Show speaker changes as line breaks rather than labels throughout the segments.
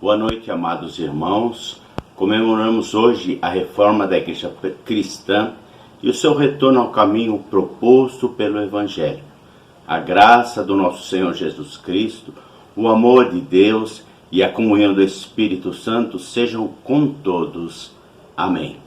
Boa noite, amados irmãos. Comemoramos hoje a reforma da Igreja Cristã e o seu retorno ao caminho proposto pelo Evangelho. A graça do nosso Senhor Jesus Cristo, o amor de Deus e a comunhão do Espírito Santo sejam com todos. Amém.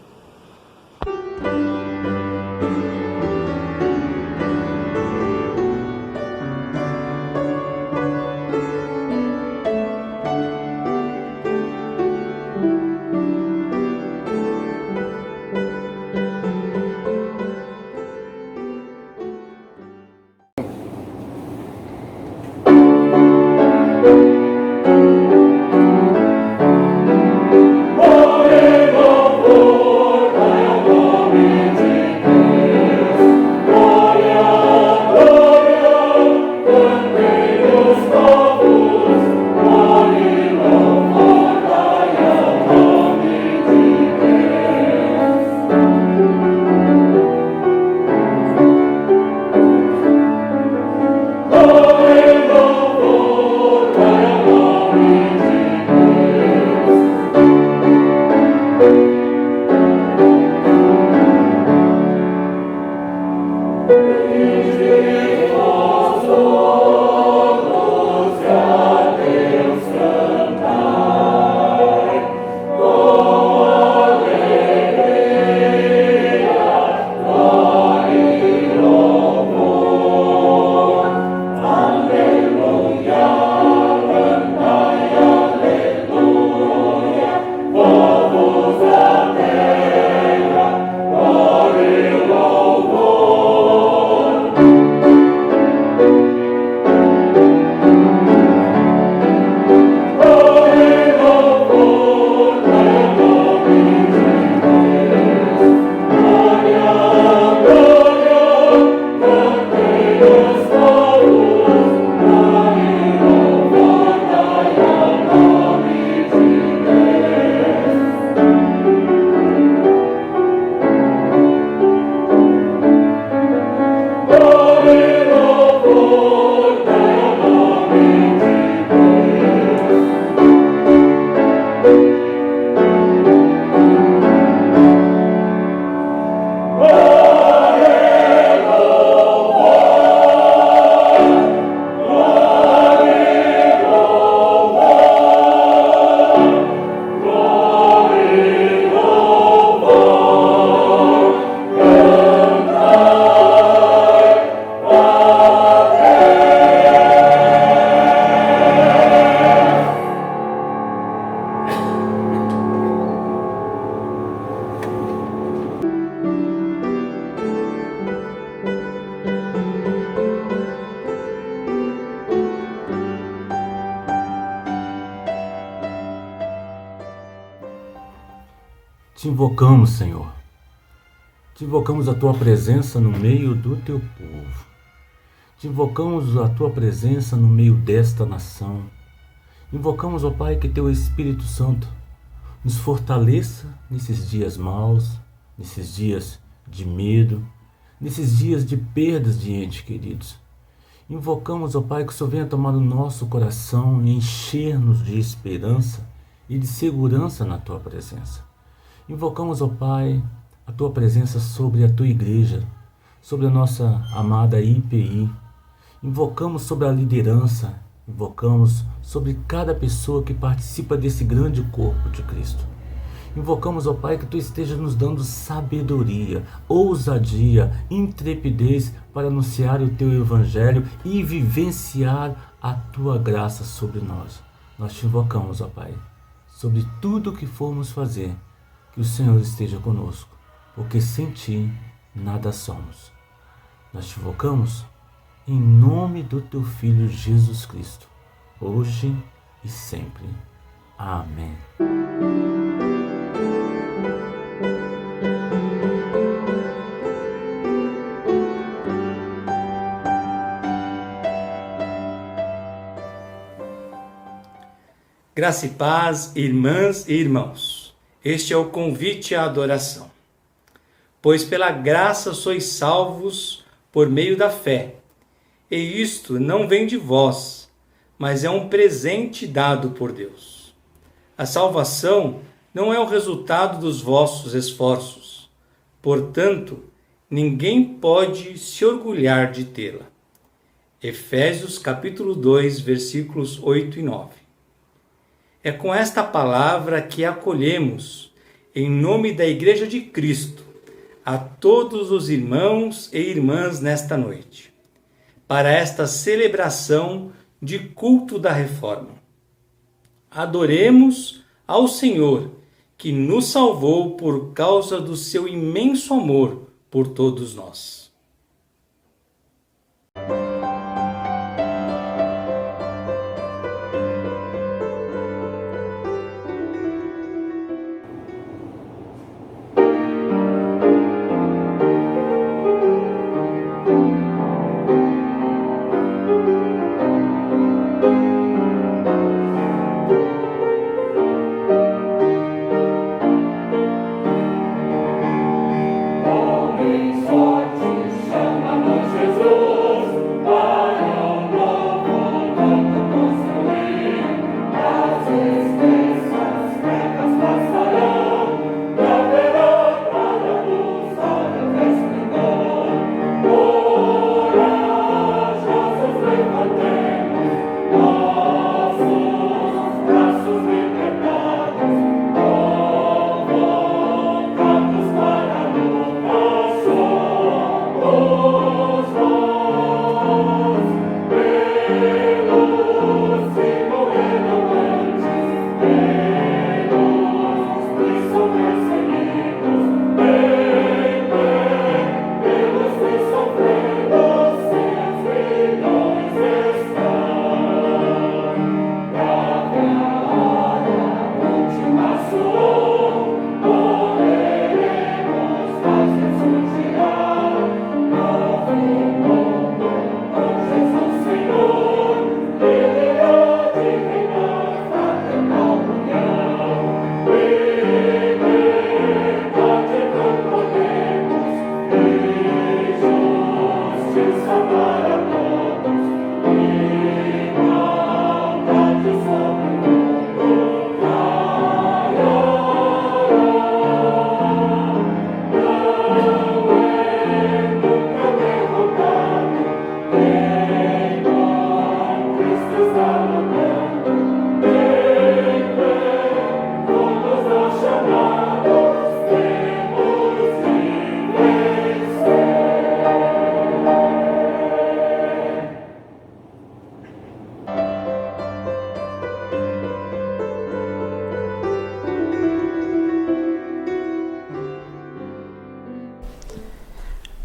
Te invocamos, Senhor. Te invocamos a Tua presença no meio do Teu povo. Te invocamos a Tua presença no meio desta nação. Invocamos, ó Pai, que Teu Espírito Santo nos fortaleça nesses dias maus, nesses dias de medo, nesses dias de perdas de entes queridos. Invocamos, ó Pai, que o Senhor venha tomar no nosso coração e encher-nos de esperança e de segurança na Tua presença. Invocamos, ó Pai, a Tua presença sobre a Tua igreja, sobre a nossa amada IPI. Invocamos sobre a liderança, invocamos sobre cada pessoa que participa desse grande corpo de Cristo. Invocamos, ó Pai, que Tu estejas nos dando sabedoria, ousadia, intrepidez para anunciar o Teu Evangelho e vivenciar a Tua graça sobre nós. Nós Te invocamos, ó Pai, sobre tudo o que formos fazer, que o Senhor esteja conosco, porque sem Ti nada somos. Nós Te invocamos em nome do Teu Filho Jesus Cristo, hoje e sempre. Amém.
Graça e paz, irmãs e irmãos. Este é o convite à adoração. Pois pela graça sois salvos por meio da fé. E isto não vem de vós, mas é um presente dado por Deus. A salvação não é o resultado dos vossos esforços. Portanto, ninguém pode se orgulhar de tê-la. Efésios capítulo 2, versículos 8 e 9. É com esta palavra que acolhemos, em nome da Igreja de Cristo, a todos os irmãos e irmãs nesta noite, para esta celebração de culto da Reforma. Adoremos ao Senhor, que nos salvou por causa do seu imenso amor por todos nós.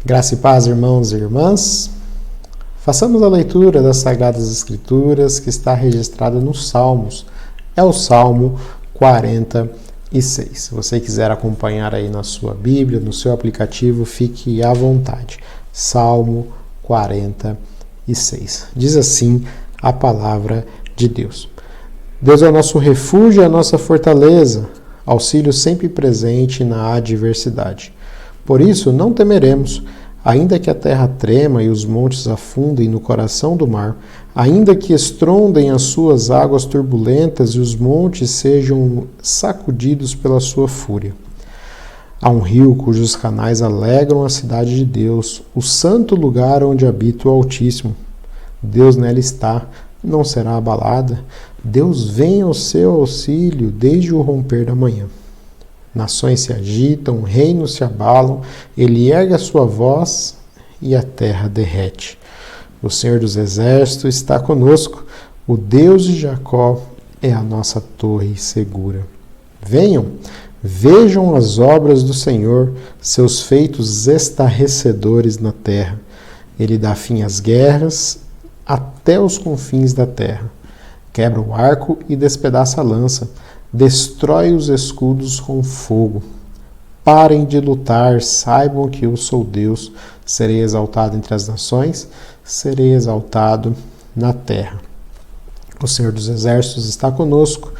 Graça e paz, irmãos e irmãs. Façamos a leitura das Sagradas Escrituras que está registrada nos Salmos. É o Salmo 46. Se você quiser acompanhar aí na sua Bíblia, no seu aplicativo, fique à vontade. Salmo 46. Diz assim a palavra de Deus. Deus é o nosso refúgio e a nossa fortaleza, auxílio sempre presente na adversidade. Por isso, não temeremos, ainda que a terra trema e os montes afundem no coração do mar, ainda que estrondem as suas águas turbulentas e os montes sejam sacudidos pela sua fúria. Há um rio cujos canais alegram a cidade de Deus, o santo lugar onde habita o Altíssimo. Deus nela está, não será abalada. Deus vem ao seu auxílio desde o romper da manhã. Nações se agitam, reinos se abalam, ele ergue a sua voz e a terra derrete. O Senhor dos Exércitos está conosco, o Deus de Jacó é a nossa torre segura. Venham, vejam as obras do Senhor, seus feitos estarrecedores na terra. Ele dá fim às guerras até os confins da terra. Quebra o arco e despedaça a lança. Destrói os escudos com fogo. Parem de lutar, saibam que eu sou Deus. Serei exaltado entre as nações, serei exaltado na terra. O Senhor dos Exércitos está conosco,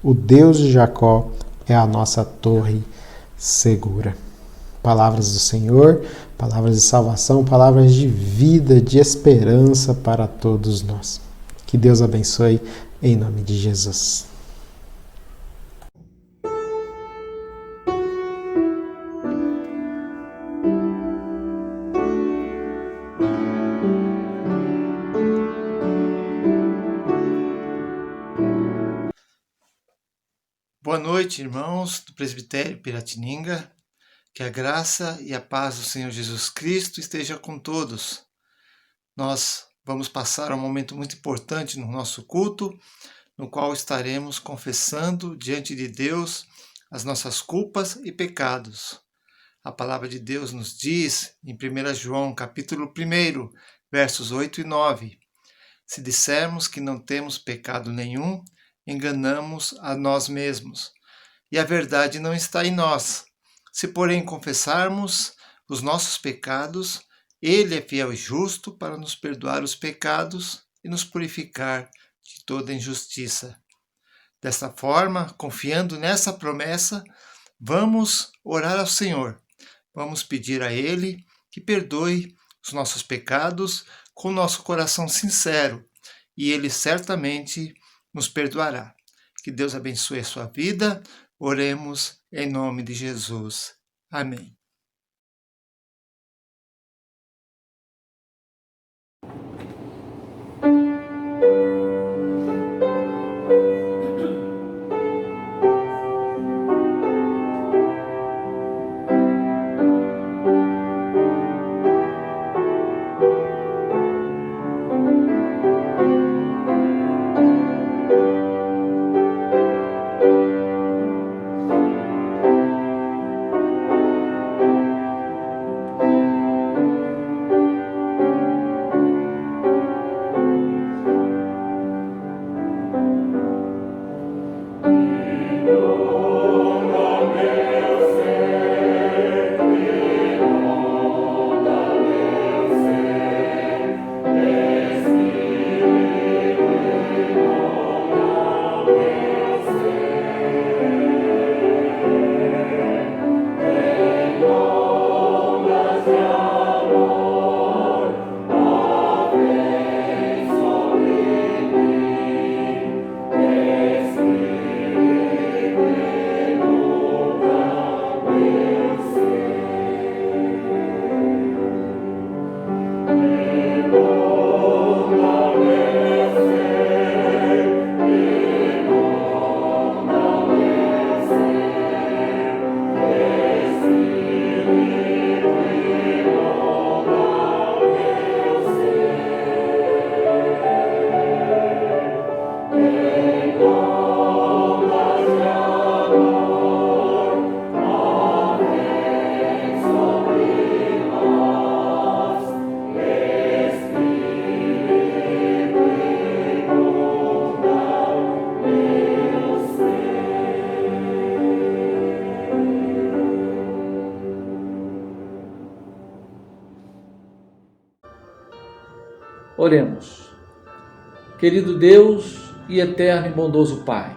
o Deus de Jacó é a nossa torre segura. Palavras do Senhor, palavras de salvação, palavras de vida, de esperança para todos nós. Que Deus abençoe em nome de Jesus.
Boa noite, irmãos do Presbitério Piratininga. Que a graça e a paz do Senhor Jesus Cristo esteja com todos. Nós vamos passar um momento muito importante no nosso culto, no qual estaremos confessando diante de Deus as nossas culpas e pecados. A palavra de Deus nos diz em 1 João, capítulo 1, versos 8 e 9: Se dissermos que não temos pecado nenhum, enganamos a nós mesmos, e a verdade não está em nós. Se, porém, confessarmos os nossos pecados, Ele é fiel e justo para nos perdoar os pecados e nos purificar de toda injustiça. Desta forma, confiando nessa promessa, vamos orar ao Senhor. Vamos pedir a Ele que perdoe os nossos pecados com nosso coração sincero, e Ele certamente nos perdoará. Que Deus abençoe a sua vida. Oremos em nome de Jesus. Amém.
Oremos. Querido Deus e eterno e bondoso Pai,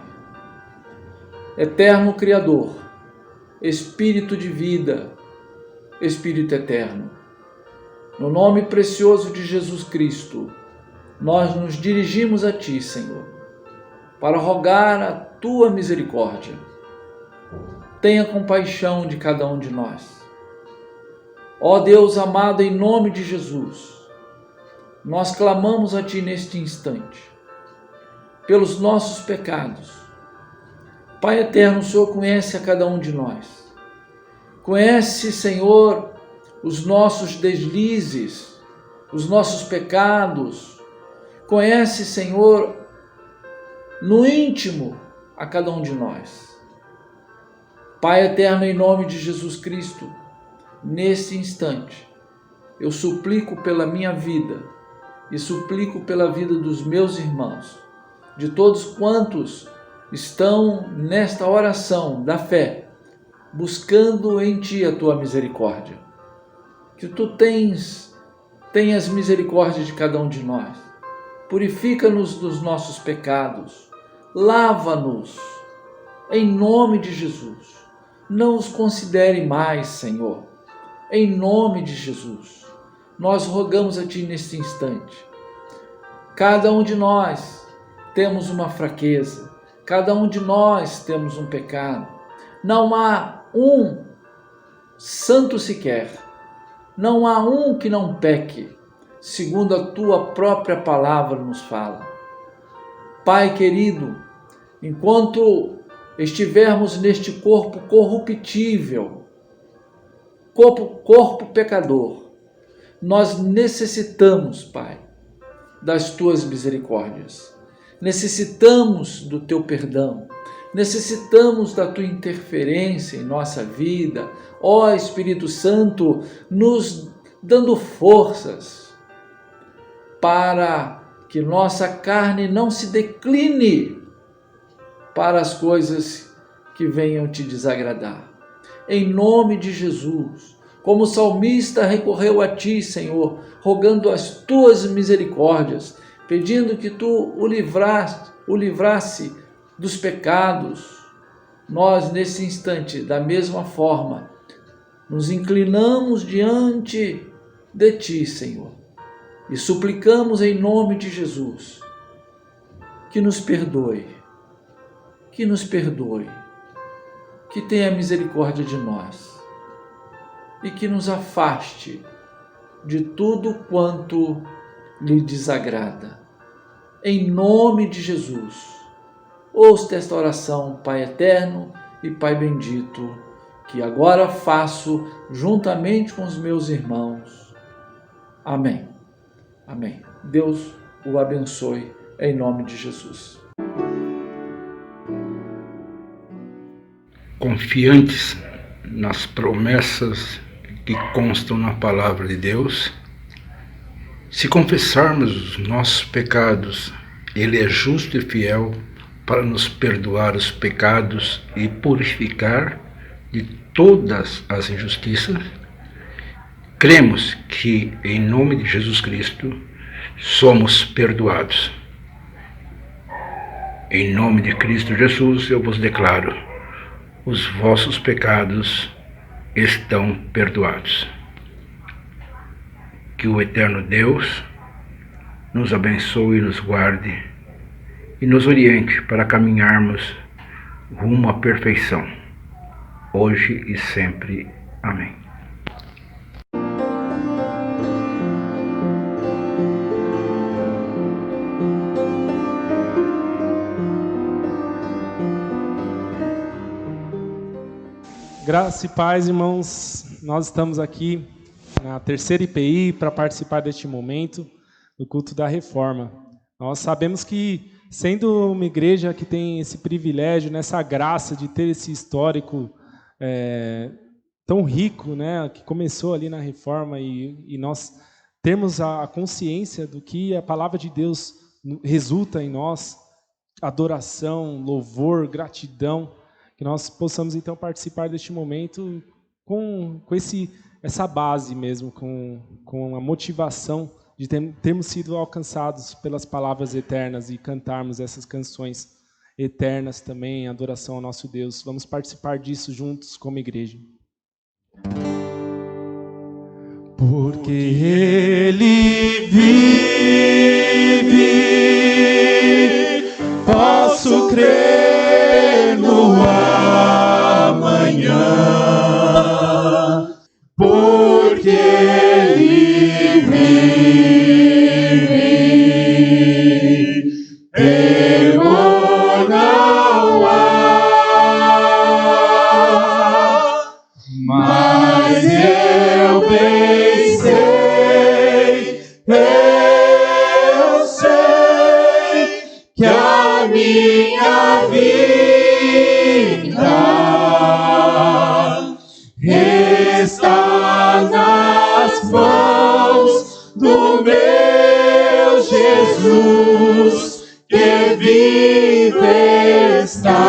eterno Criador, Espírito de vida, Espírito eterno, no nome precioso de Jesus Cristo, nós nos dirigimos a Ti, Senhor, para rogar a Tua misericórdia. Tenha compaixão de cada um de nós. Ó Deus amado, em nome de Jesus, nós clamamos a Ti neste instante, pelos nossos pecados. Pai eterno, o Senhor conhece a cada um de nós. Conhece, Senhor, os nossos deslizes, os nossos pecados. Conhece, Senhor, no íntimo a cada um de nós. Pai eterno, em nome de Jesus Cristo, neste instante, eu suplico pela minha vida e suplico pela vida dos meus irmãos, de todos quantos estão nesta oração da fé, buscando em Ti a Tua misericórdia. Que Tu tenhas misericórdia de cada um de nós. Purifica-nos dos nossos pecados. Lava-nos, em nome de Jesus. Não os considere mais, Senhor. Em nome de Jesus, nós rogamos a Ti neste instante. Cada um de nós temos uma fraqueza, cada um de nós temos um pecado. Não há um santo sequer, não há um que não peque, segundo a Tua própria palavra nos fala. Pai querido, enquanto estivermos neste corpo corruptível, corpo pecador, nós necessitamos, Pai, das Tuas misericórdias. Necessitamos do Teu perdão. Necessitamos da Tua interferência em nossa vida. Ó Espírito Santo, nos dando forças para que nossa carne não se decline para as coisas que venham te desagradar. Em nome de Jesus, como o salmista recorreu a Ti, Senhor, rogando as Tuas misericórdias, pedindo que Tu o livrasse dos pecados, nós, nesse instante, da mesma forma, nos inclinamos diante de Ti, Senhor, e suplicamos em nome de Jesus que nos perdoe, que tenha misericórdia de nós e que nos afaste de tudo quanto lhe desagrada. Em nome de Jesus, ouça esta oração, Pai eterno e Pai bendito, que agora faço juntamente com os meus irmãos. Amém. Amém. Deus o abençoe em nome de Jesus.
Confiantes nas promessas que constam na palavra de Deus, se confessarmos os nossos pecados, Ele é justo e fiel para nos perdoar os pecados e purificar de todas as injustiças. Cremos que, em nome de Jesus Cristo, somos perdoados. Em nome de Cristo Jesus, eu vos declaro: os vossos pecados estão perdoados. Que o eterno Deus nos abençoe e nos guarde e nos oriente para caminharmos rumo à perfeição, hoje e sempre. Amém.
Graça e paz, irmãos. Nós estamos aqui na terceira IPI para participar deste momento do culto da Reforma. Nós sabemos que, sendo uma igreja que tem esse privilégio, nessa graça de ter esse histórico tão rico, né, que começou ali na Reforma, e nós temos a consciência do que a palavra de Deus resulta em nós, adoração, louvor, gratidão, que nós possamos então participar deste momento com essa base mesmo, com a motivação de termos sido alcançados pelas palavras eternas e cantarmos essas canções eternas também, em adoração ao nosso Deus. Vamos participar disso juntos como igreja. Porque Ele vive, posso crer no amanhã, porque Ele vive, temor não há, mas eu bem sei, eu sei que a minha vida está nas mãos do meu Jesus, que vive está.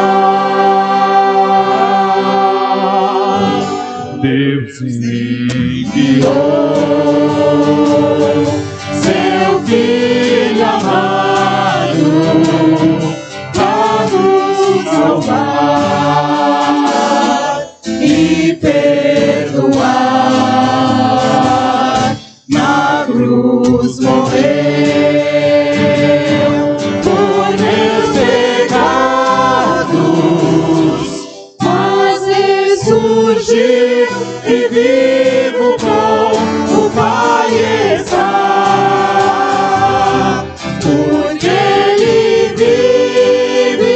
Deus enviou seu Filho amado para nos salvar e perdoar. Na cruz morreu por meus pecados, mas ressurgiu e vivo com o Pai está. Porque Ele vive,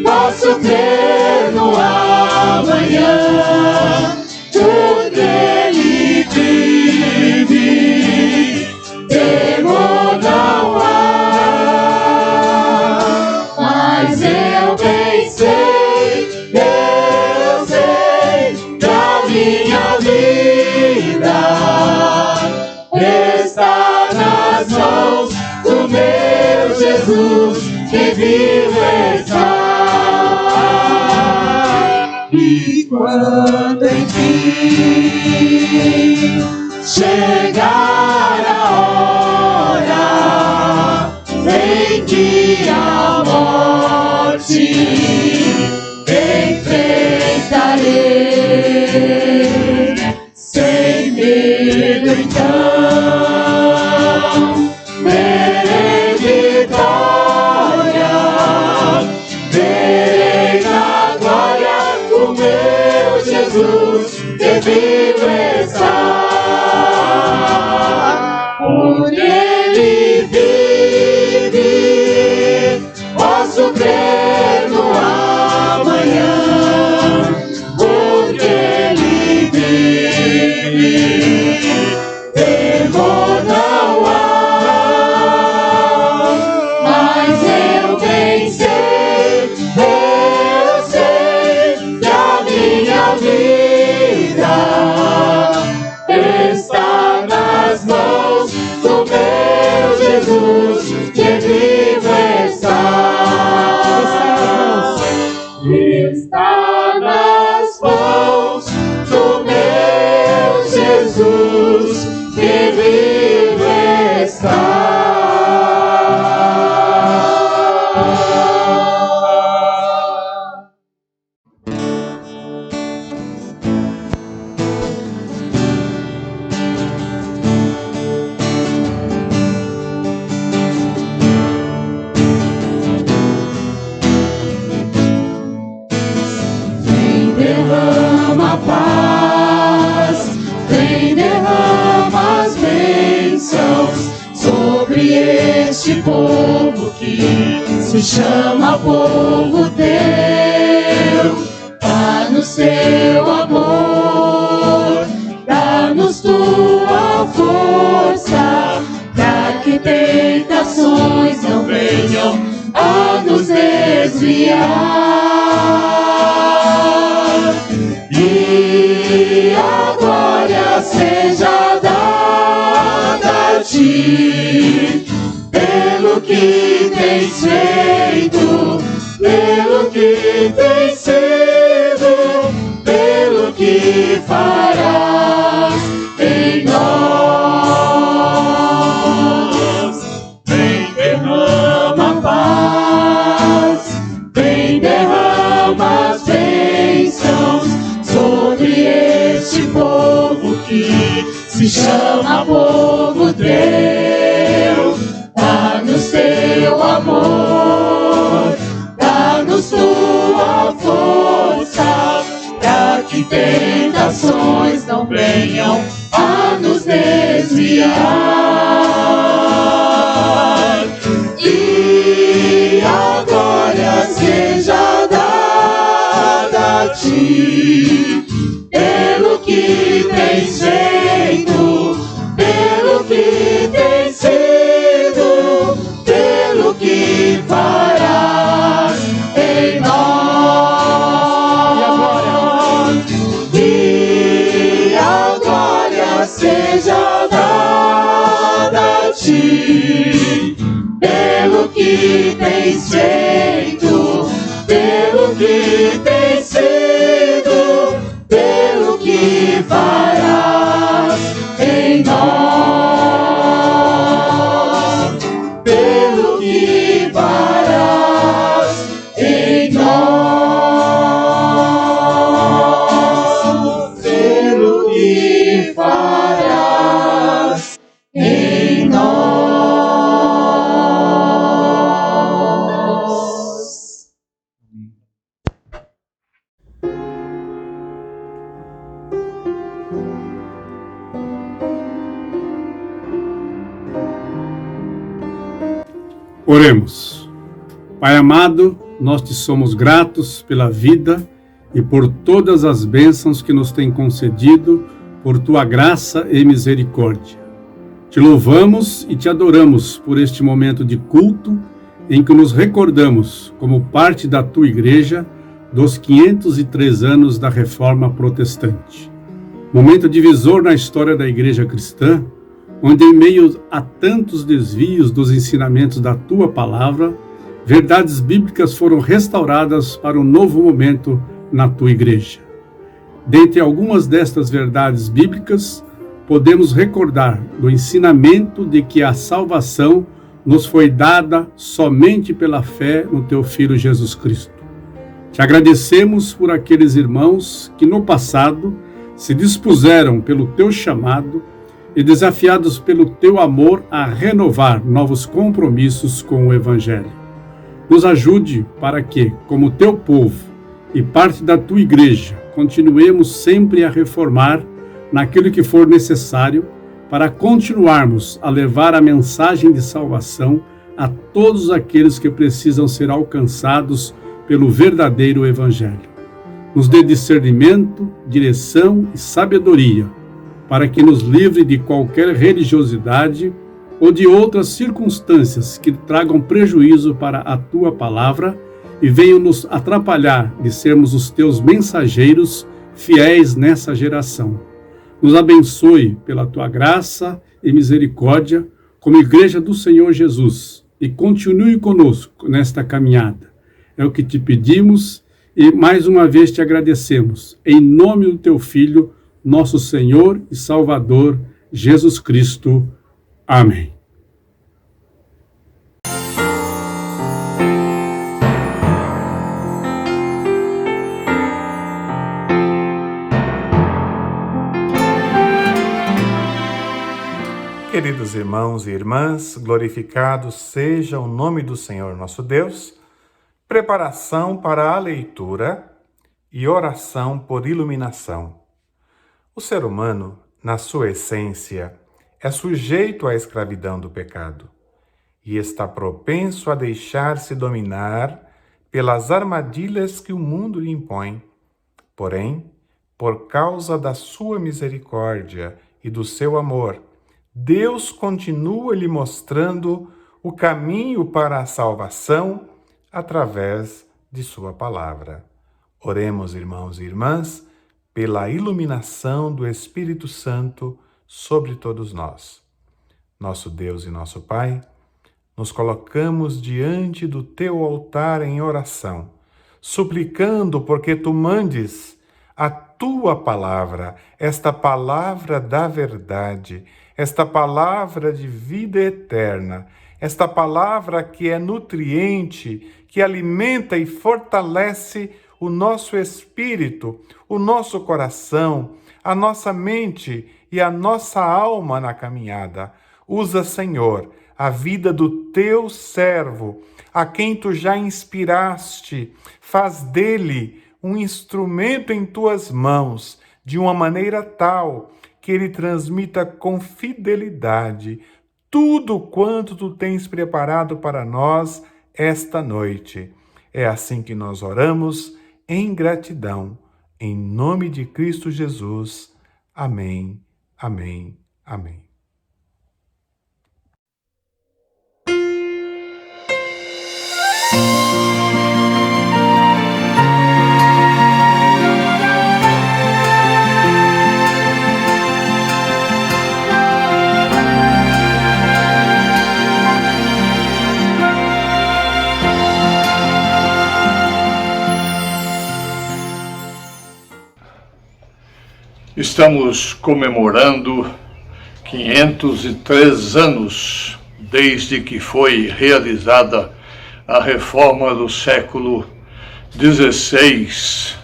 posso
chegar a hora, vem que a morte enfrentarei, sem medo então, verei vitória, verei na glória o meu Jesus que vivo está. Porque Ele vive, posso crer no amanhã. Porque Ele vive, temor não há. Mas eu bem sei que a minha vida está nas mãos do meu Jesus, que vivo está. Está nas mãos do meu Jesus, que vivo está. Derrama paz, vem derrama as bênçãos sobre este povo que se chama povo teu. Dá-nos teu amor, dá-nos tua força, para que tentações não venham a nos desviar. E a glória seja dada a ti, pelo que tens feito, pelo que tens sido, pelo que farás em nós. Vem derrama paz, vem derrama as bênçãos sobre este povo que se chama povo teu. Dá-nos teu amor, dá-nos tua força, para que tentações não venham a nos desviar. E a glória seja dada a ti, pelo que tens feito, pelo que tens sido, pelo que farás em nós. E a glória seja dada a ti, pelo que tens feito, pelo que tens sido, pelo que farás em nós, pelo que farás em nós, pelo que farás em nós.
Oremos. Pai amado, nós te somos gratos pela vida e por todas as bênçãos que nos tem concedido, por tua graça e misericórdia. Te louvamos e te adoramos por este momento de culto em que nos recordamos, como parte da tua igreja, dos 503 anos da Reforma Protestante. Momento divisor na história da igreja cristã, onde em meio a tantos desvios dos ensinamentos da tua palavra, verdades bíblicas foram restauradas para um novo momento na tua igreja. Dentre algumas destas verdades bíblicas, podemos recordar do ensinamento de que a salvação nos foi dada somente pela fé no teu Filho Jesus Cristo. Te agradecemos por aqueles irmãos que no passado se dispuseram pelo teu chamado e desafiados pelo teu amor a renovar novos compromissos com o Evangelho. Nos ajude para que, como teu povo e parte da tua igreja, continuemos sempre a reformar naquilo que for necessário para continuarmos a levar a mensagem de salvação a todos aqueles que precisam ser alcançados pelo verdadeiro Evangelho. Nos dê discernimento, direção e sabedoria, para que nos livre de qualquer religiosidade ou de outras circunstâncias que tragam prejuízo para a tua palavra e venham nos atrapalhar de sermos os teus mensageiros fiéis nessa geração. Nos abençoe pela tua graça e misericórdia como Igreja do Senhor Jesus e continue conosco nesta caminhada. É o que te pedimos e mais uma vez te agradecemos. Em nome do teu Filho, nosso Senhor e Salvador, Jesus Cristo. Amém.
Queridos irmãos e irmãs, glorificado seja o nome do Senhor nosso Deus. Preparação para a leitura e oração por iluminação. O ser humano, na sua essência, é sujeito à escravidão do pecado e está propenso a deixar-se dominar pelas armadilhas que o mundo lhe impõe. Porém, por causa da sua misericórdia e do seu amor, Deus continua lhe mostrando o caminho para a salvação através de sua palavra. Oremos, irmãos e irmãs, pela iluminação do Espírito Santo sobre todos nós. Nosso Deus e nosso Pai, nos colocamos diante do teu altar em oração, suplicando porque tu mandes a tua palavra, esta palavra da verdade, esta palavra de vida eterna, esta palavra que é nutriente, que alimenta e fortalece o nosso espírito, o nosso coração, a nossa mente e a nossa alma na caminhada. Usa, Senhor, a vida do teu servo, a quem tu já inspiraste, faz dele um instrumento em tuas mãos, de uma maneira tal que ele transmita com fidelidade tudo quanto tu tens preparado para nós esta noite. É assim que nós oramos em gratidão, em nome de Cristo Jesus. Amém, amém, amém.
Estamos comemorando 503 anos desde que foi realizada a reforma do século XVI,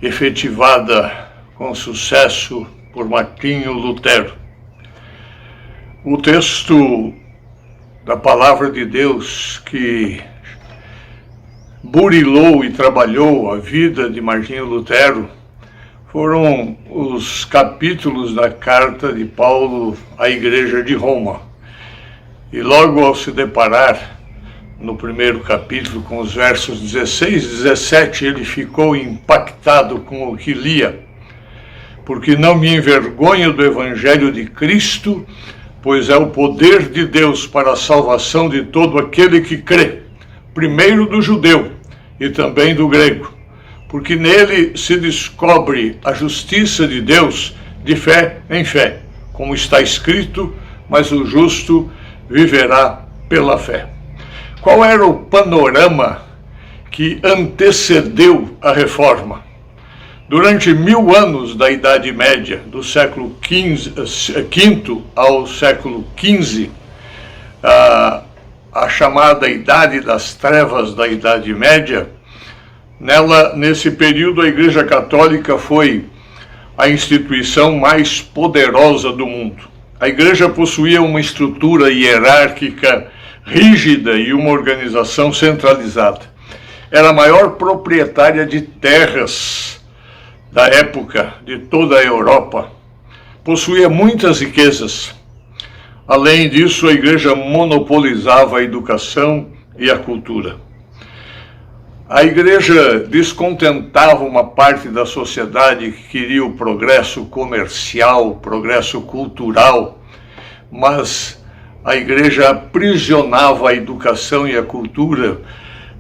efetivada com sucesso por Martinho Lutero. O texto da Palavra de Deus que burilou e trabalhou a vida de Martinho Lutero foram os capítulos da carta de Paulo à Igreja de Roma. E logo ao se deparar no primeiro capítulo com os versos 16 e 17, ele ficou impactado com o que lia. Porque não me envergonho do Evangelho de Cristo, pois é o poder de Deus para a salvação de todo aquele que crê, primeiro do judeu e também do grego. Porque nele se descobre a justiça de Deus de fé em fé, como está escrito, mas o justo viverá pela fé. Qual era o panorama que antecedeu a reforma? Durante 1000 anos da Idade Média, do século V ao século XV, a chamada Idade das Trevas da Idade Média, nesse período a Igreja Católica foi a instituição mais poderosa do mundo. A Igreja possuía uma estrutura hierárquica rígida e uma organização centralizada. Era a maior proprietária de terras da época, de toda a Europa. Possuía muitas riquezas. Além disso, a Igreja monopolizava a educação e a cultura. A Igreja descontentava uma parte da sociedade que queria o progresso comercial, o progresso cultural, mas a Igreja aprisionava a educação e a cultura.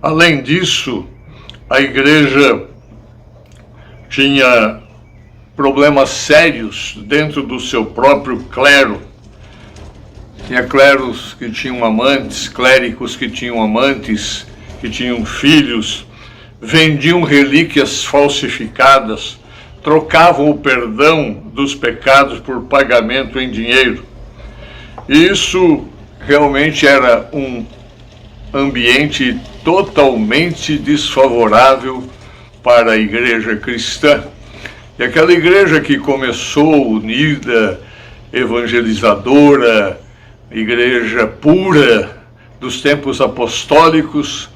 Além disso, a Igreja tinha problemas sérios dentro do seu próprio clero. Tinha clérigos que tinham amantes, que tinham filhos, vendiam relíquias falsificadas, trocavam o perdão dos pecados por pagamento em dinheiro. Isso realmente era um ambiente totalmente desfavorável para a igreja cristã. E aquela igreja que começou unida, evangelizadora, igreja pura dos tempos apostólicos,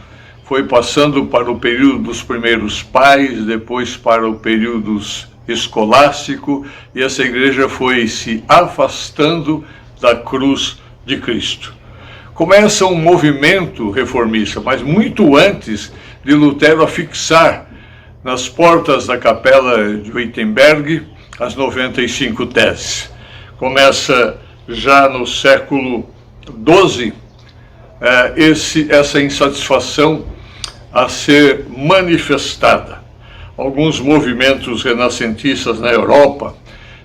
foi passando para o período dos primeiros pais, depois para o período escolástico, e essa igreja foi se afastando da cruz de Cristo. Começa um movimento reformista, mas muito antes de Lutero afixar nas portas da capela de Wittenberg as 95 teses. Começa já no século XII essa insatisfação a ser manifestada. Alguns movimentos renascentistas na Europa,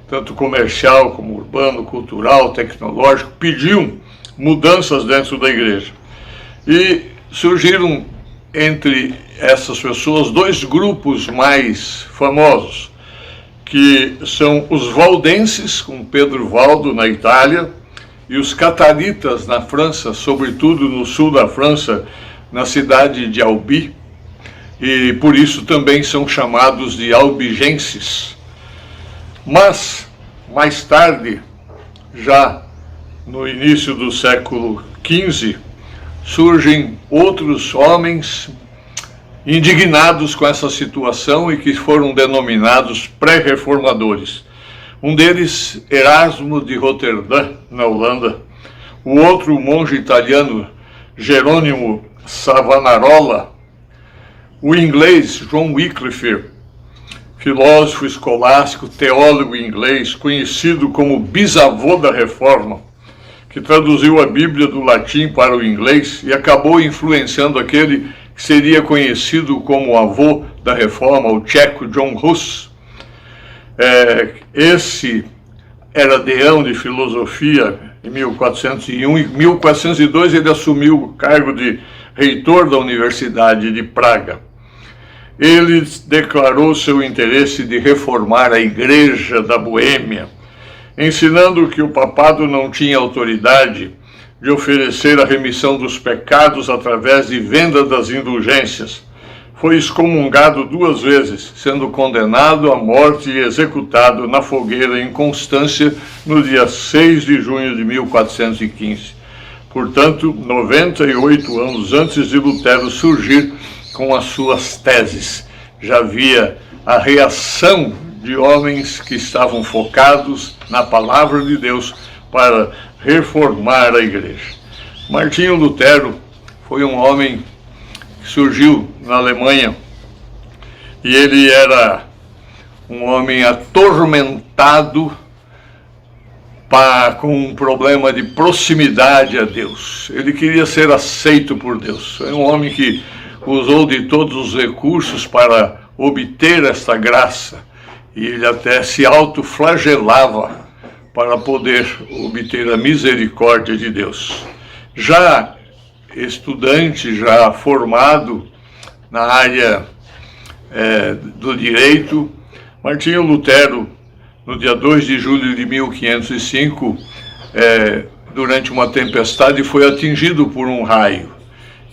tanto comercial como urbano, cultural, tecnológico, pediam mudanças dentro da igreja. E surgiram entre essas pessoas dois grupos mais famosos, que são os valdenses, com Pedro Valdo na Itália, e os cataritas na França, sobretudo no sul da França, na cidade de Albi, e por isso também são chamados de albigenses. Mas, mais tarde, já no início do século XV, surgem outros homens indignados com essa situação e que foram denominados pré-reformadores. Um deles, Erasmo de Roterdã, na Holanda. O outro, o monge italiano Jerônimo Savonarola. O inglês, John Wycliffe, filósofo escolástico, teólogo inglês, conhecido como bisavô da Reforma, que traduziu a Bíblia do latim para o inglês e acabou influenciando aquele que seria conhecido como avô da Reforma, o tcheco John Hus. Esse era deão de filosofia em 1401, e em 1402 ele assumiu o cargo de reitor da Universidade de Praga. Ele declarou seu interesse de reformar a Igreja da Boêmia, ensinando que o papado não tinha autoridade de oferecer a remissão dos pecados através de venda das indulgências. Foi excomungado 2 vezes, sendo condenado à morte e executado na fogueira em Constância no dia 6 de junho de 1415. Portanto, 98 anos antes de Lutero surgir com as suas teses. Já havia a reação de homens que estavam focados na palavra de Deus para reformar a igreja. Martinho Lutero foi um homem que surgiu na Alemanha e ele era um homem atormentado com um problema de proximidade a Deus. Ele queria ser aceito por Deus. É um homem que usou de todos os recursos para obter esta graça e ele até se autoflagelava para poder obter a misericórdia de Deus. Já estudante, já formado na área do direito, Martinho Lutero, no dia 2 de julho de 1505, durante uma tempestade, foi atingido por um raio.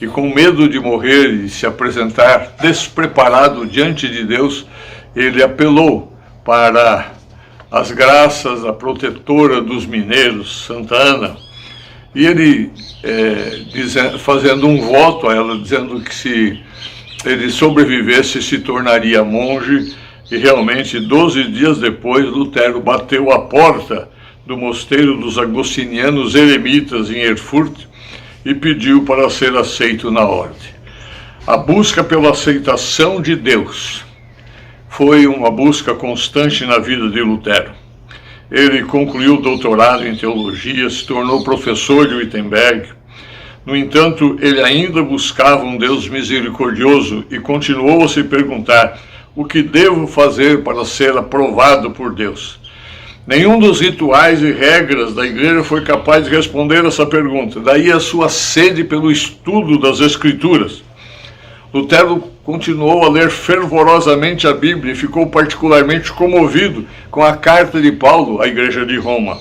E com medo de morrer e se apresentar despreparado diante de Deus, ele apelou para as graças da protetora dos mineiros, Santa Ana. E ele, fazendo um voto a ela, dizendo que se ele sobrevivesse, se tornaria monge. E realmente, 12 dias depois, Lutero bateu a porta do mosteiro dos agostinianos eremitas em Erfurt e pediu para ser aceito na ordem. A busca pela aceitação de Deus foi uma busca constante na vida de Lutero. Ele concluiu o doutorado em teologia, se tornou professor de Wittenberg. No entanto, ele ainda buscava um Deus misericordioso e continuou a se perguntar: o que devo fazer para ser aprovado por Deus? Nenhum dos rituais e regras da igreja foi capaz de responder essa pergunta. Daí a sua sede pelo estudo das Escrituras. Lutero continuou a ler fervorosamente a Bíblia e ficou particularmente comovido com a carta de Paulo à igreja de Roma.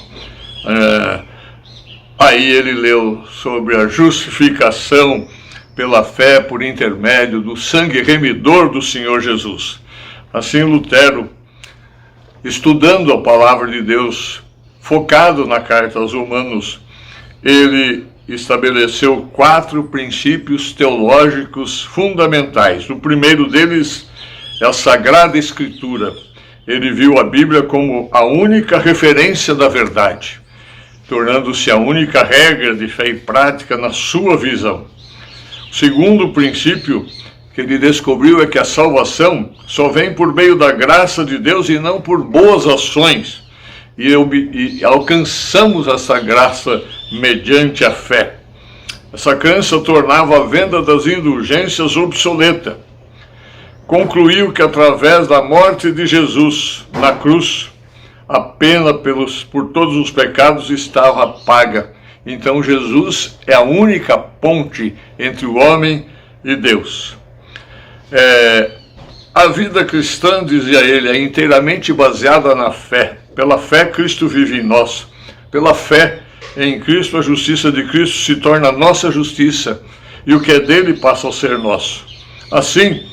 Aí ele leu sobre a justificação pela fé por intermédio do sangue remidor do Senhor Jesus. Assim, Lutero, estudando a palavra de Deus, focado na carta aos Romanos, ele estabeleceu 4 princípios teológicos fundamentais. O primeiro deles é a Sagrada Escritura. Ele viu a Bíblia como a única referência da verdade, tornando-se a única regra de fé e prática na sua visão. O segundo princípio que ele descobriu é que a salvação só vem por meio da graça de Deus e não por boas ações. E alcançamos essa graça mediante a fé. Essa crença tornava a venda das indulgências obsoleta. Concluiu que através da morte de Jesus na cruz, a pena por todos os pecados estava paga. Então Jesus é a única ponte entre o homem e Deus. A vida cristã, dizia ele, é inteiramente baseada na fé. Pela fé, Cristo vive em nós. Pela fé em Cristo, a justiça de Cristo se torna nossa justiça, e o que é dele passa a ser nosso. Assim,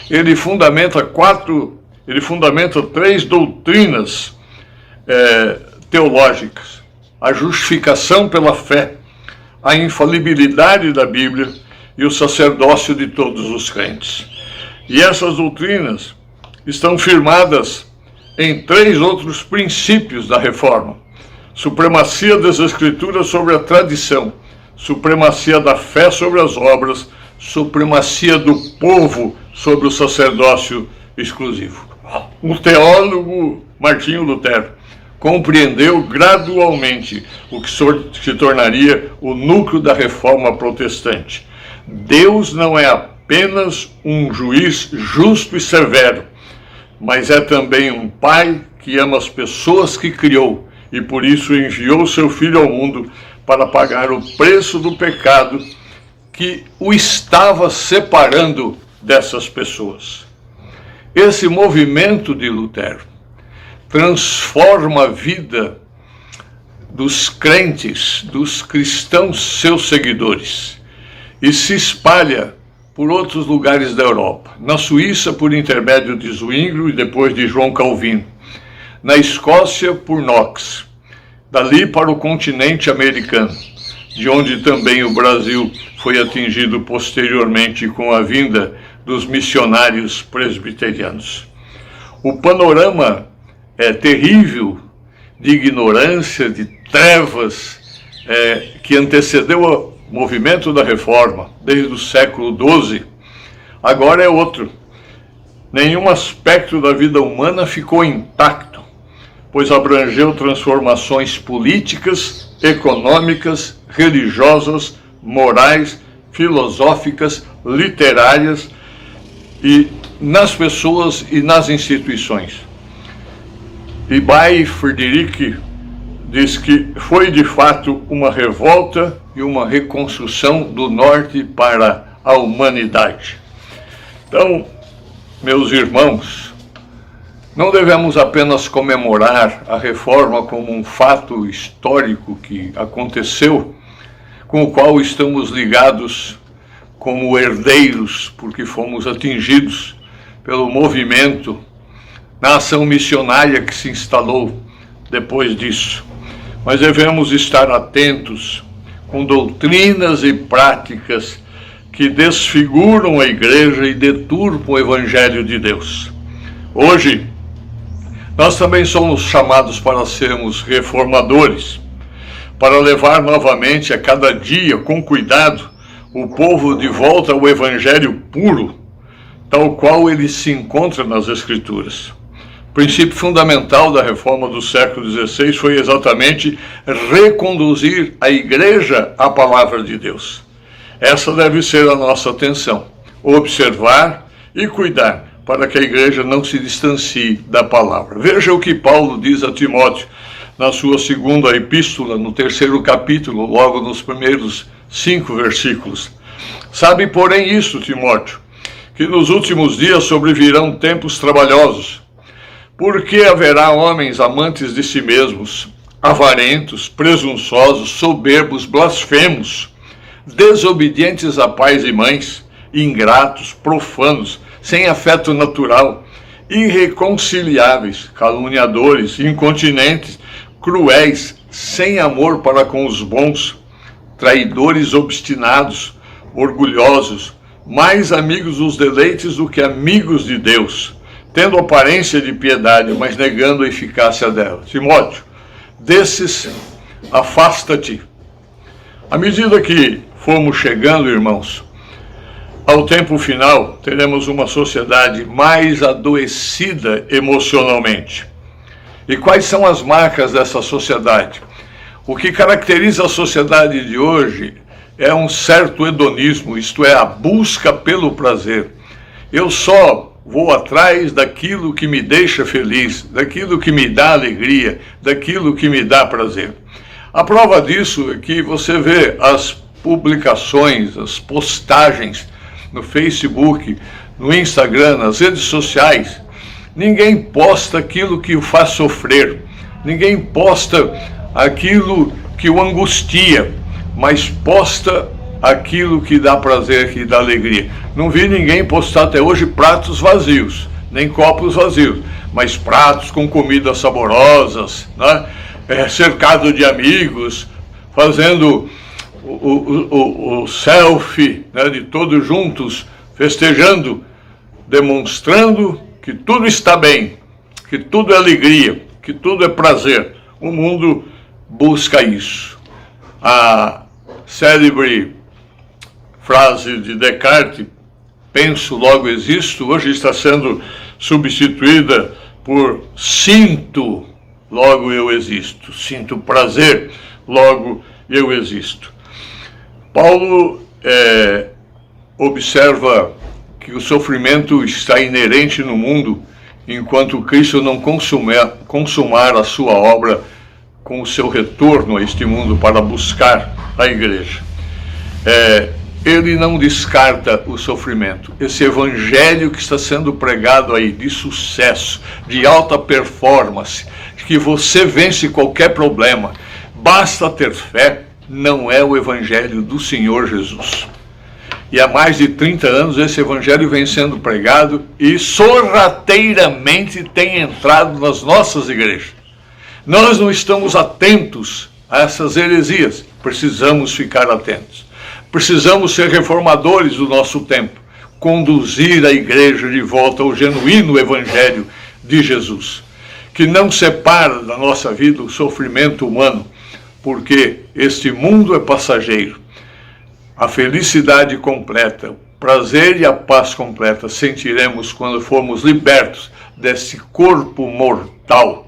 ele fundamenta 3 doutrinas teológicas: a justificação pela fé, a infalibilidade da Bíblia e o sacerdócio de todos os crentes. E essas doutrinas estão firmadas em 3 outros princípios da Reforma: supremacia das Escrituras sobre a tradição, supremacia da fé sobre as obras, supremacia do povo sobre o sacerdócio exclusivo. O teólogo Martinho Lutero compreendeu gradualmente o que se tornaria o núcleo da Reforma protestante. Deus não é apenas um juiz justo e severo, mas é também um pai que ama as pessoas que criou e por isso enviou seu Filho ao mundo para pagar o preço do pecado que o estava separando dessas pessoas. Esse movimento de Lutero transforma a vida dos crentes, dos cristãos, seus seguidores, e se espalha por outros lugares da Europa. Na Suíça, por intermédio de Zwinglio e depois de João Calvino. Na Escócia, por Knox. Dali para o continente americano, de onde também o Brasil foi atingido posteriormente com a vinda dos missionários presbiterianos. O panorama terrível de ignorância, de trevas, que antecedeu o movimento da Reforma, desde o século XII, agora é outro. Nenhum aspecto da vida humana ficou intacto, pois abrangeu transformações políticas, econômicas, religiosas, morais, filosóficas, literárias, e nas pessoas e nas instituições. E Bay Friedrich diz que foi de fato uma revolta e uma reconstrução do norte para a humanidade. Então, meus irmãos, Não devemos apenas comemorar a reforma como um fato histórico que aconteceu, com o qual estamos ligados como herdeiros, porque fomos atingidos pelo movimento na ação missionária que se instalou depois disso. Mas devemos estar atentos com doutrinas e práticas que desfiguram a igreja e deturpam o Evangelho de Deus. Hoje, nós também somos chamados para sermos reformadores, para levar novamente a cada dia, com cuidado, o povo de volta ao Evangelho puro, tal qual ele se encontra nas Escrituras. O princípio fundamental da reforma do século XVI foi exatamente reconduzir a igreja à palavra de Deus. Essa deve ser a nossa atenção, observar e cuidar para que a igreja não se distancie da palavra. Veja o que Paulo diz a Timóteo na sua segunda epístola, no 3º capítulo, logo nos primeiros 5 versículos. Sabe, porém, isso, Timóteo, que nos últimos dias sobrevirão tempos trabalhosos, porque haverá homens amantes de si mesmos, avarentos, presunçosos, soberbos, blasfemos, desobedientes a pais e mães, ingratos, profanos, sem afeto natural, irreconciliáveis, caluniadores, incontinentes, cruéis, sem amor para com os bons, traidores obstinados, orgulhosos, mais amigos dos deleites do que amigos de Deus, tendo aparência de piedade, mas negando a eficácia dela. Timóteo, desses afasta-te. À medida que formos chegando, irmãos, ao tempo final, teremos uma sociedade mais adoecida emocionalmente. E quais são as marcas dessa sociedade? O que caracteriza a sociedade de hoje é um certo hedonismo, isto é, a busca pelo prazer. Eu só vou atrás daquilo que me deixa feliz, daquilo que me dá alegria, daquilo que me dá prazer. A prova disso é que você vê as publicações, as postagens no Facebook, no Instagram, nas redes sociais. Ninguém posta aquilo que o faz sofrer, ninguém posta aquilo que o angustia, mas posta aquilo que dá prazer, que dá alegria. Não vi ninguém postar até hoje pratos vazios, nem copos vazios, mas pratos com comidas saborosas, né? Cercado de amigos, fazendo o selfie, né, de todos juntos, festejando, demonstrando que tudo está bem, que tudo é alegria, que tudo é prazer. O mundo busca isso. A célebre frase de Descartes, penso, logo existo, hoje está sendo substituída por sinto, logo eu existo. Sinto prazer, logo eu existo. Paulo observa que o sofrimento está inerente no mundo enquanto Cristo não consumar a sua obra com o seu retorno a este mundo para buscar a igreja. Ele não descarta o sofrimento. Esse evangelho que está sendo pregado aí, de sucesso, de alta performance, de que você vence qualquer problema, basta ter fé, não é o evangelho do Senhor Jesus. E há mais de 30 anos esse evangelho vem sendo pregado e sorrateiramente tem entrado nas nossas igrejas. Nós não estamos atentos a essas heresias, precisamos ficar atentos. Precisamos ser reformadores do nosso tempo, conduzir a igreja de volta ao genuíno evangelho de Jesus, que não separa da nossa vida o sofrimento humano, porque este mundo é passageiro. A felicidade completa, o prazer e a paz completa sentiremos quando formos libertos desse corpo mortal,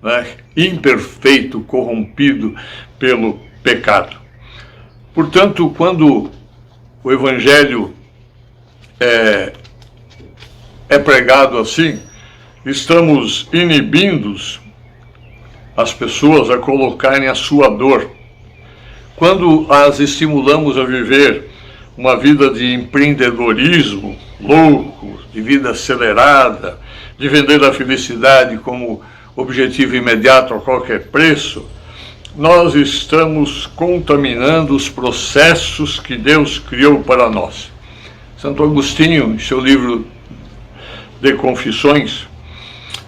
né, imperfeito, corrompido pelo pecado. Portanto, quando o evangelho é pregado assim, estamos inibindo as pessoas a colocarem a sua dor. Quando as estimulamos a viver uma vida de empreendedorismo louco, de vida acelerada, de vender a felicidade como objetivo imediato a qualquer preço, nós estamos contaminando os processos que Deus criou para nós. Santo Agostinho, em seu livro de Confissões,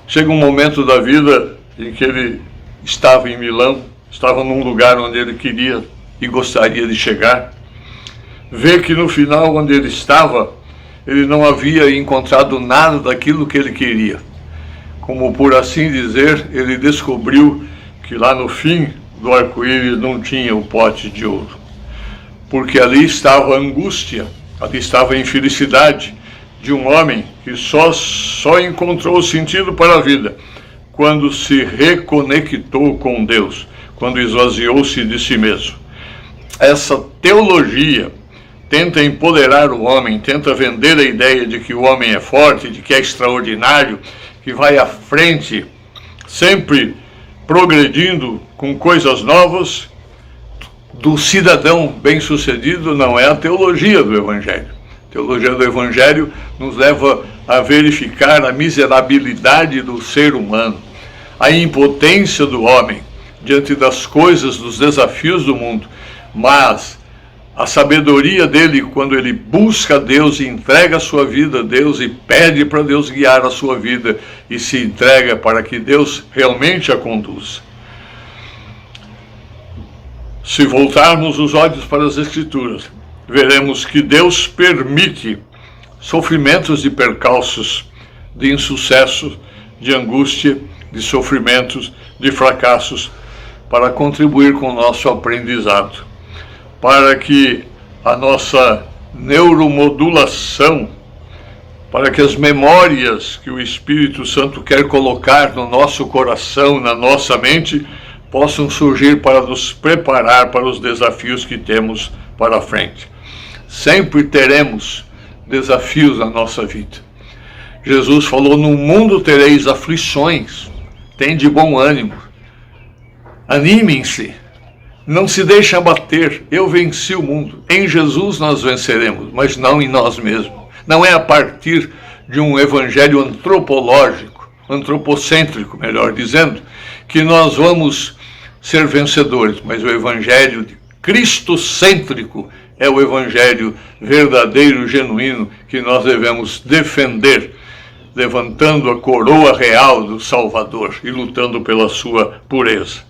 chega um momento da vida em que ele estava em Milão, estava num lugar onde ele queria e gostaria de chegar, vê que no final onde ele estava, ele não havia encontrado nada daquilo que ele queria. Como por assim dizer, ele descobriu que lá no fim do arco-íris não tinha o pote de ouro. Porque ali estava a angústia, ali estava a infelicidade de um homem que só encontrou sentido para a vida quando se reconectou com Deus, quando esvaziou-se de si mesmo. Essa teologia tenta empoderar o homem, tenta vender a ideia de que o homem é forte, de que é extraordinário, que vai à frente, sempre progredindo com coisas novas. Do cidadão bem-sucedido não é a teologia do Evangelho. A teologia do Evangelho nos leva a verificar a miserabilidade do ser humano, a impotência do homem diante das coisas, dos desafios do mundo, mas a sabedoria dele quando ele busca Deus e entrega a sua vida a Deus e pede para Deus guiar a sua vida e se entrega para que Deus realmente a conduza. Se voltarmos os olhos para as Escrituras, veremos que Deus permite sofrimentos de percalços, de insucesso, de angústia, de sofrimentos, de fracassos, para contribuir com o nosso aprendizado, para que a nossa neuromodulação, para que as memórias que o Espírito Santo quer colocar no nosso coração, na nossa mente, possam surgir para nos preparar para os desafios que temos para frente. Sempre teremos desafios na nossa vida. Jesus falou: no mundo tereis aflições, tende bom ânimo, animem-se, não se deixem abater, eu venci o mundo. Em Jesus nós venceremos, mas não em nós mesmos. Não é a partir de um evangelho antropológico, antropocêntrico, melhor dizendo, que nós vamos ser vencedores, mas o evangelho cristocêntrico é o evangelho verdadeiro, genuíno, que nós devemos defender, levantando a coroa real do Salvador e lutando pela sua pureza.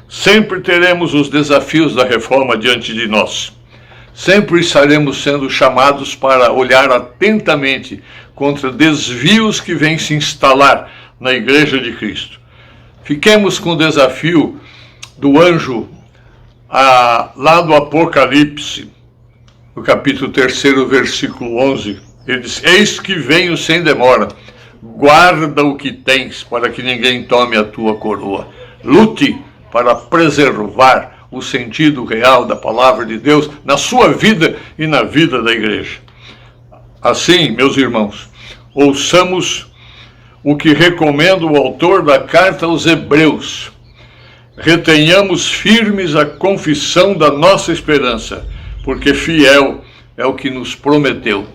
Sempre teremos os desafios da reforma diante de nós. Sempre estaremos sendo chamados para olhar atentamente contra desvios que vêm se instalar na Igreja de Cristo. Fiquemos com o desafio do anjo lá do Apocalipse, no capítulo 3, versículo 11. Ele diz: eis que venho sem demora, guarda o que tens, para que ninguém tome a tua coroa. Lute para preservar o sentido real da palavra de Deus na sua vida e na vida da igreja. Assim, meus irmãos, ouçamos o que recomenda o autor da carta aos Hebreus. Retenhamos firmes a confissão da nossa esperança, porque fiel é o que nos prometeu.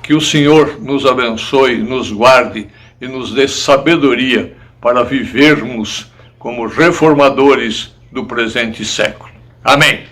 Que o Senhor nos abençoe, nos guarde e nos dê sabedoria para vivermos como reformadores do presente século. Amém.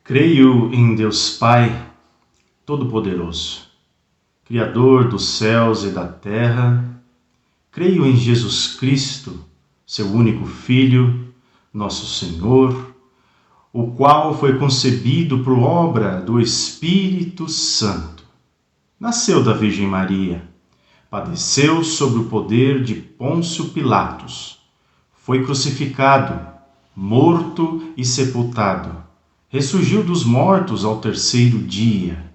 Creio em Deus Pai Todo-Poderoso, Criador dos céus e da terra. Creio em Jesus Cristo, seu único Filho, nosso Senhor, o qual foi concebido por obra do Espírito Santo. Nasceu da Virgem Maria, padeceu sob o poder de Pôncio Pilatos, foi crucificado, morto e sepultado, ressurgiu dos mortos ao terceiro dia,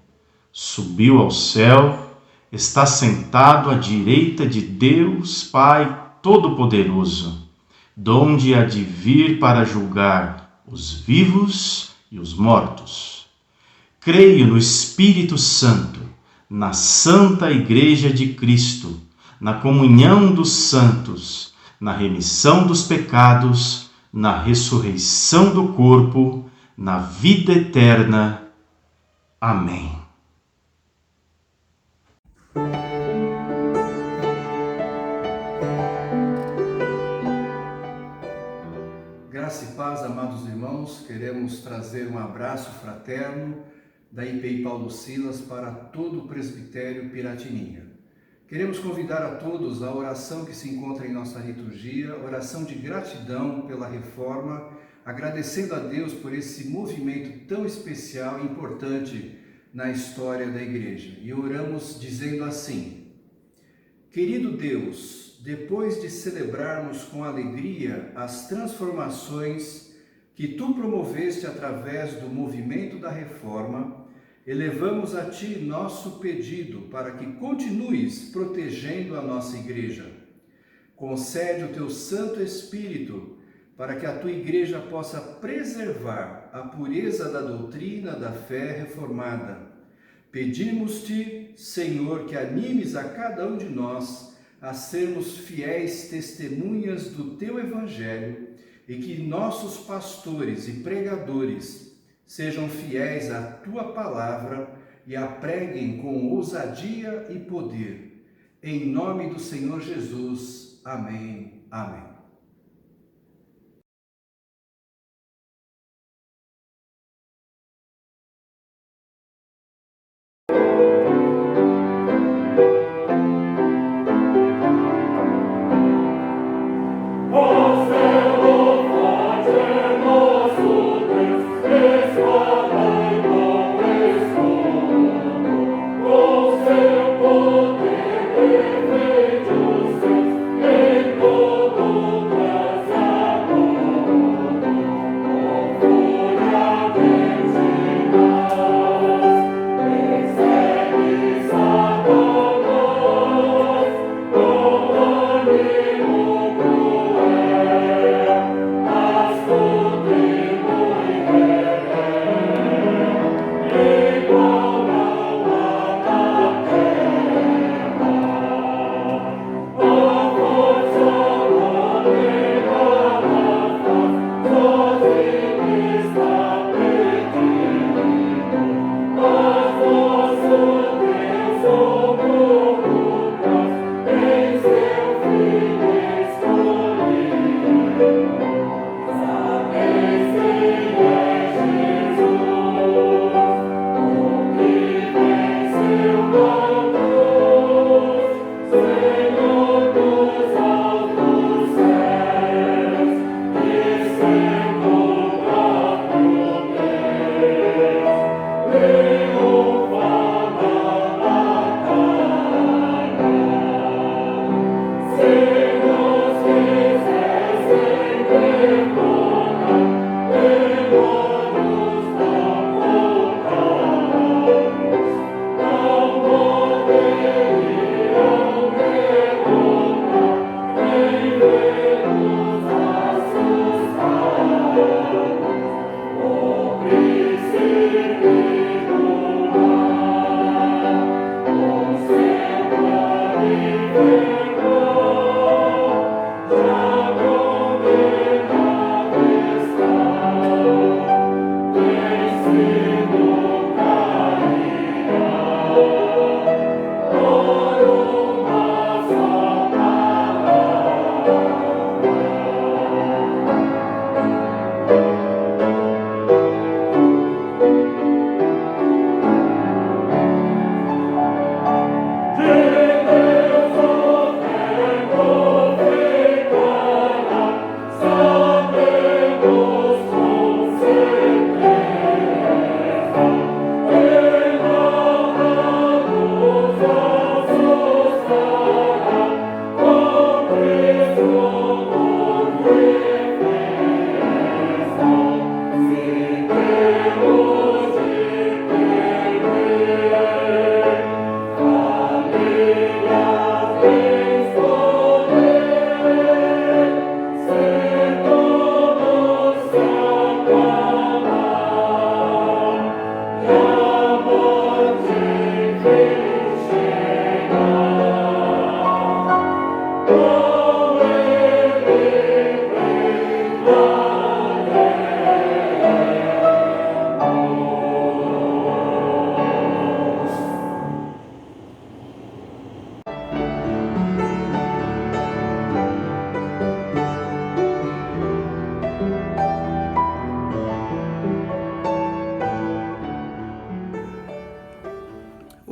subiu ao céu, está sentado à direita de Deus Pai Todo-Poderoso, donde há de vir para julgar os vivos e os mortos. Creio no Espírito Santo, na Santa Igreja de Cristo, na comunhão dos santos, na remissão dos pecados, na ressurreição do corpo, na vida eterna. Amém.
Graça e paz, amados irmãos, queremos trazer um abraço fraterno da IPI Paulo Silas para todo o presbitério Piratininga. Queremos convidar a todos à oração que se encontra em nossa liturgia, oração de gratidão pela reforma, agradecendo a Deus por esse movimento tão especial e importante na história da Igreja. E oramos dizendo assim: Querido Deus, depois de celebrarmos com alegria as transformações que Tu promoveste através do movimento da reforma, elevamos a Ti nosso pedido para que continues protegendo a nossa Igreja. Concede o Teu Santo Espírito para que a Tua Igreja possa preservar a pureza da doutrina da fé reformada. Pedimos-te, Senhor, que animes a cada um de nós a sermos fiéis testemunhas do Teu Evangelho e que nossos pastores e pregadores sejam fiéis à Tua palavra e a preguem com ousadia e poder. Em nome do Senhor Jesus. Amém. Amém.
Oh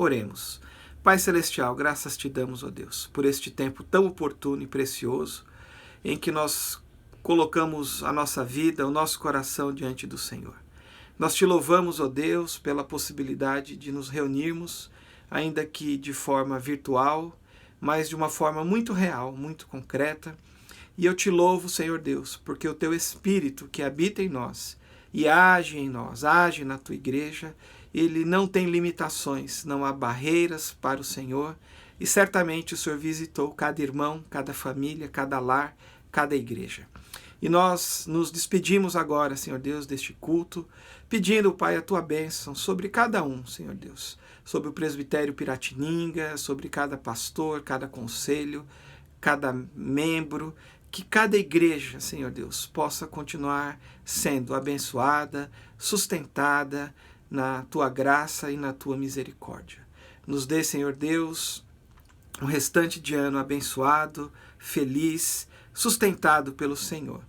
Oremos. Pai Celestial, graças te damos, ó Deus, por este tempo tão oportuno e precioso em que nós colocamos a nossa vida, o nosso coração diante do Senhor. Nós te louvamos, ó Deus, pela possibilidade de nos reunirmos, ainda que de forma virtual, mas de uma forma muito real, muito concreta. E eu te louvo, Senhor Deus, porque o teu Espírito que habita em nós e age em nós, age na tua igreja, ele não tem limitações, não há barreiras para o Senhor, e certamente o Senhor visitou cada irmão, cada família, cada lar, cada igreja. E nós nos despedimos agora, Senhor Deus, deste culto, pedindo, Pai, a tua bênção sobre cada um, Senhor Deus, sobre o presbitério Piratininga, sobre cada pastor, cada conselho, cada membro, que cada igreja, Senhor Deus, possa continuar sendo abençoada, sustentada na tua graça e na tua misericórdia. Nos dê, Senhor Deus, um restante de ano abençoado, feliz, sustentado pelo Senhor.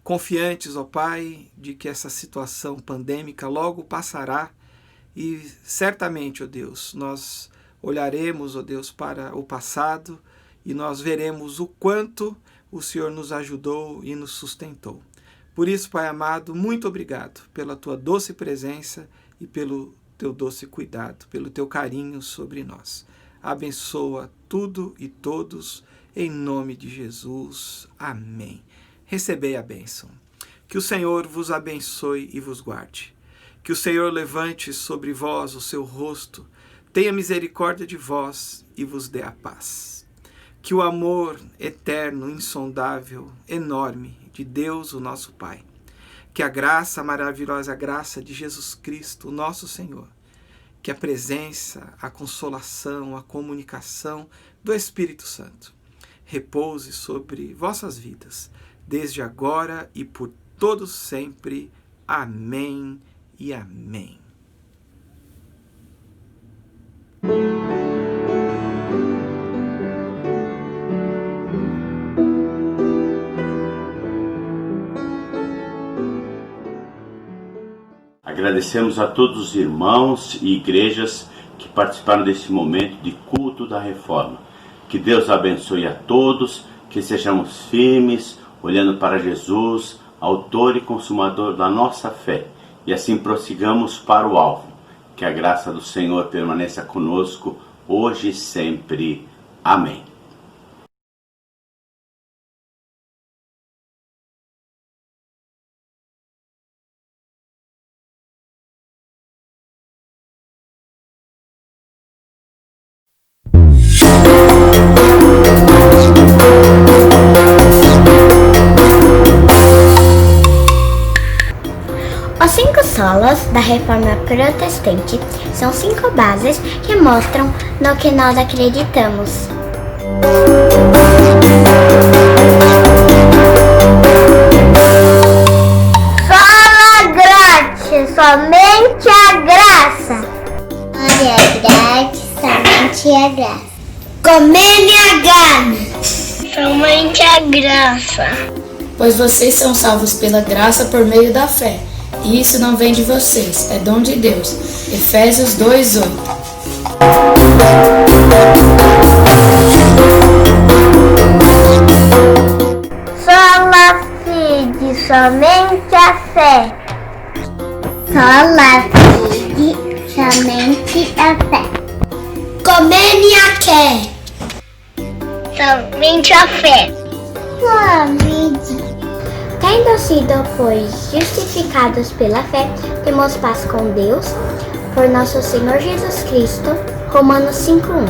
Confiantes, ó Pai, de que essa situação pandêmica logo passará e certamente, ó Deus, nós olharemos, ó Deus, para o passado e nós veremos o quanto o Senhor nos ajudou e nos sustentou. Por isso, Pai amado, muito obrigado pela tua doce presença e pelo teu doce cuidado, pelo teu carinho sobre nós. Abençoa tudo e todos, em nome de Jesus. Amém. Recebei a bênção. Que o Senhor vos abençoe e vos guarde. Que o Senhor levante sobre vós o seu rosto, tenha misericórdia de vós e vos dê a paz. Que o amor eterno, insondável, enorme de Deus, o nosso Pai, que a graça, a maravilhosa graça de Jesus Cristo, nosso Senhor, que a presença, a consolação, a comunicação do Espírito Santo repouse sobre vossas vidas, desde agora e por todos sempre. Amém e amém.
Agradecemos a todos os irmãos e igrejas que participaram desse momento de culto da reforma. Que Deus abençoe a todos, que sejamos firmes, olhando para Jesus, autor e consumador da nossa fé, e assim prossigamos para o alvo. Que a graça do Senhor permaneça conosco, hoje e sempre. Amém.
Os 5 solos da Reforma Protestante são 5 bases que mostram no que nós acreditamos. Sola gratis, somente a graça. Glória gratis, somente a graça. Comênia gana, somente a graça.
Pois vocês são salvos pela graça por meio da fé. E isso não vem de vocês, é dom de Deus. Efésios 2:8.
Sola fide, somente a fé. Sola fide, somente a fé. Comênia quer, somente a fé. Sola fide. Tendo sido, pois, justificados pela fé, temos paz com Deus, por nosso Senhor Jesus Cristo. Romanos 5:1.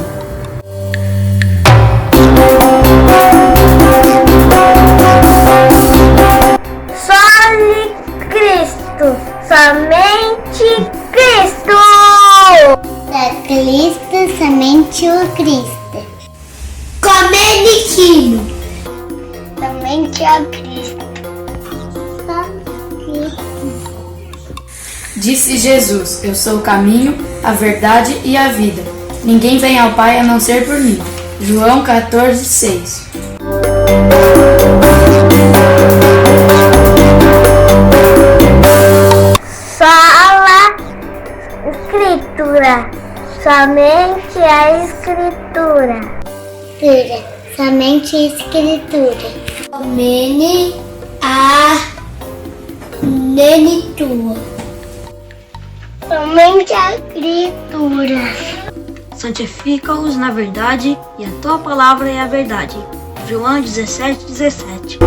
Só Cristo, somente Cristo. É Cristo, somente o Cristo. Comeniquino, somente a Cristo.
Disse Jesus: Eu sou o caminho, a verdade e a vida. Ninguém vem ao Pai a não ser por mim. João 14:6.
Sola Escritura, somente a Escritura. Somente a Escritura. Somente a Escritura. Somente a Escritura.
Santifica-os na verdade, e a tua palavra é a verdade. João 17:17.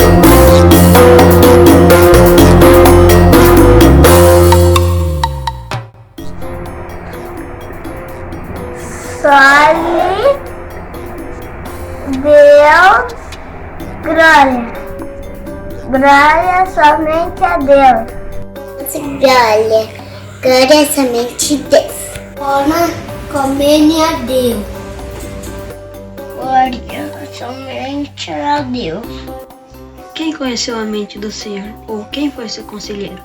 Só-lhe Deus glória. Glória somente a Deus. Glória somente a Deus. Comene a Deus. Glória somente a Deus.
Quem conheceu a mente do Senhor, ou quem foi seu conselheiro?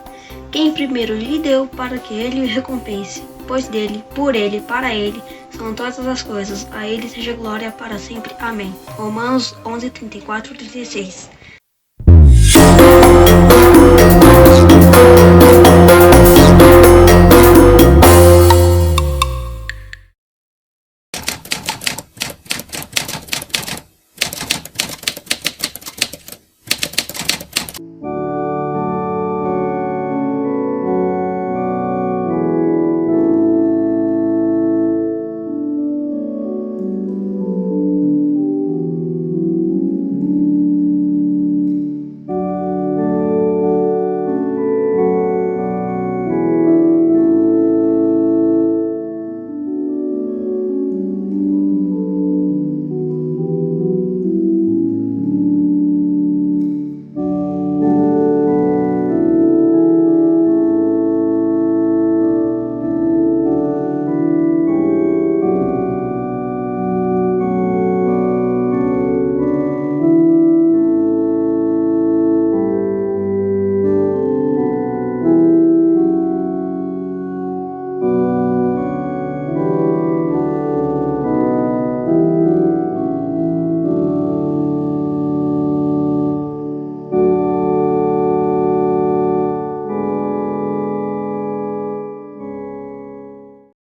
Quem primeiro lhe deu para que ele o recompense? Pois dele, por ele, para ele, são todas as coisas. A ele seja glória para sempre. Amém. Romanos 11:34-36.